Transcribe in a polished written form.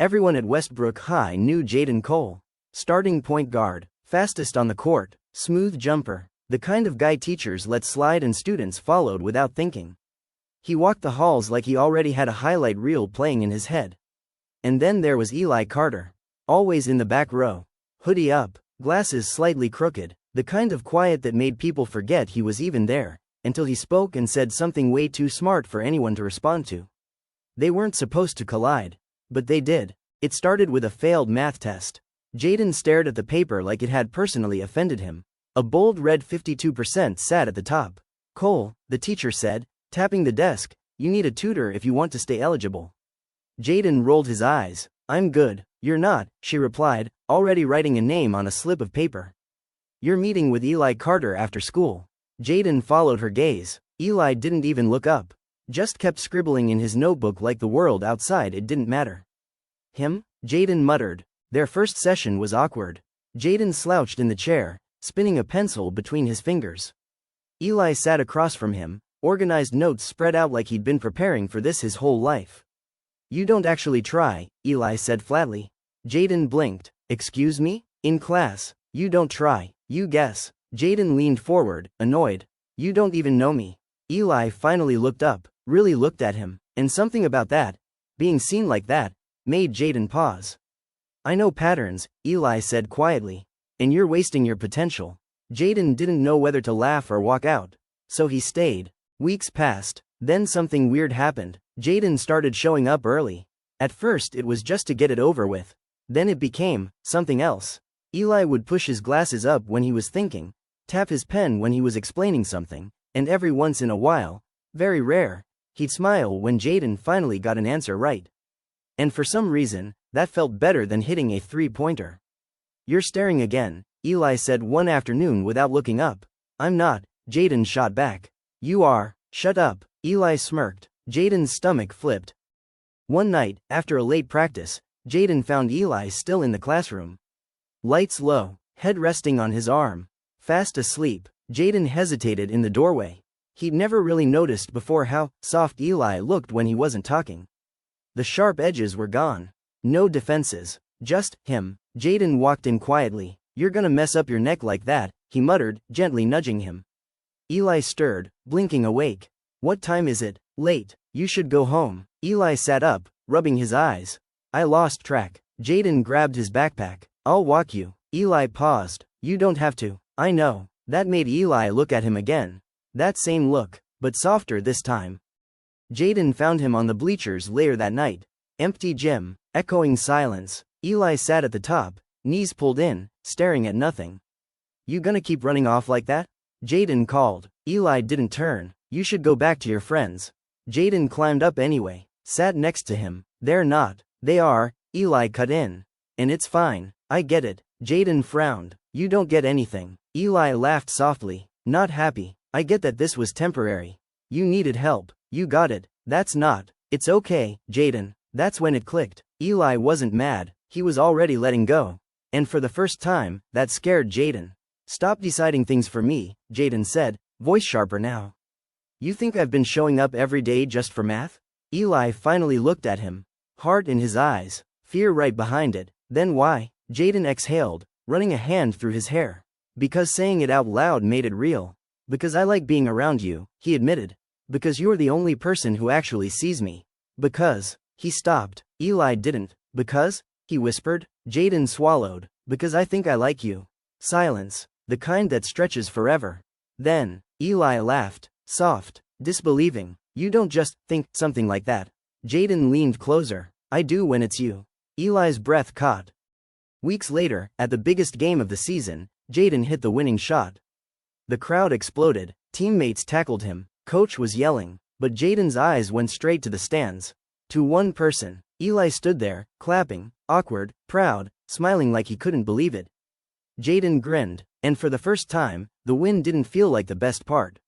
Everyone at Westbrook High knew Jaden Cole. Starting point guard, fastest on the court, smooth jumper, the kind of guy teachers let slide and students followed without thinking. He walked the halls like he already had a highlight reel playing in his head. And then there was Eli Carter. Always in the back row. Hoodie up, glasses slightly crooked, the kind of quiet that made people forget he was even there, until he spoke and said something way too smart for anyone to respond to. They weren't supposed to collide. But they did. It started with a failed math test. Jaden stared at the paper like it had personally offended him. A bold red 52% sat at the top. "Cole," the teacher said, tapping the desk, "you need a tutor if you want to stay eligible." Jaden rolled his eyes. "I'm good." "You're not," she replied, already writing a name on a slip of paper. "You're meeting with Eli Carter after school." Jaden followed her gaze. Eli didn't even look up. Just kept scribbling in his notebook like the world outside it didn't matter. "Him?" Jaden muttered. Their first session was awkward. Jaden slouched in the chair, spinning a pencil between his fingers. Eli sat across from him, organized notes spread out like he'd been preparing for this his whole life. "You don't actually try," Eli said flatly. Jaden blinked. "Excuse me? In class, you don't try, you guess." Jaden leaned forward, annoyed. "You don't even know me." Eli finally looked up, really looked at him, and something about that, being seen like that, made Jaden pause. "I know patterns," Eli said quietly. "And you're wasting your potential." Jaden didn't know whether to laugh or walk out. So he stayed. Weeks passed. Then something weird happened. Jaden started showing up early. At first it was just to get it over with. Then it became something else. Eli would push his glasses up when he was thinking, tap his pen when he was explaining something, and every once in a while, very rare, he'd smile when Jaden finally got an answer right. And for some reason, that felt better than hitting a three-pointer. "You're staring again," Eli said one afternoon without looking up. "I'm not," Jaden shot back. "You are." "Shut up," Eli smirked. Jaden's stomach flipped. One night, after a late practice, Jaden found Eli still in the classroom. Lights low, head resting on his arm. Fast asleep. Jaden hesitated in the doorway. He'd never really noticed before how soft Eli looked when he wasn't talking. The sharp edges were gone. No defenses. Just him. Jaden walked in quietly. "You're gonna mess up your neck like that," he muttered, gently nudging him. Eli stirred, blinking awake. "What time is it?" "Late. You should go home." Eli sat up, rubbing his eyes. "I lost track." Jaden grabbed his backpack. "I'll walk you." Eli paused. "You don't have to." "I know." That made Eli look at him again. That same look, but softer this time. Jaden found him on the bleachers later that night. Empty gym, echoing silence. Eli sat at the top, knees pulled in, staring at nothing. "You gonna keep running off like that?" Jaden called. Eli didn't turn. "You should go back to your friends." Jaden climbed up anyway, sat next to him. "They're not." "They are," Eli cut in. "And it's fine. I get it." Jaden frowned. "You don't get anything." Eli laughed softly. "Not happy. I get that this was temporary. You needed help. You got it. That's not." "It's okay, Jaden." That's when it clicked. Eli wasn't mad. He was already letting go. And for the first time, that scared Jaden. "Stop deciding things for me," Jaden said, voice sharper now. "You think I've been showing up every day just for math?" Eli finally looked at him. Heart in his eyes, fear right behind it. "Then why?" Jaden exhaled, running a hand through his hair. "Because saying it out loud made it real. Because I like being around you," he admitted. "Because you're the only person who actually sees me. Because..." He stopped. Eli didn't. "Because?" he whispered. Jaden swallowed. "Because I think I like you." Silence. The kind that stretches forever. Then, Eli laughed. Soft. Disbelieving. "You don't just think something like that." Jaden leaned closer. "I do when it's you." Eli's breath caught. Weeks later, at the biggest game of the season, Jaden hit the winning shot. The crowd exploded. Teammates tackled him. Coach was yelling. But Jaden's eyes went straight to the stands. To one person. Eli stood there, clapping, awkward, proud, smiling like he couldn't believe it. Jaden grinned, and for the first time, the win didn't feel like the best part.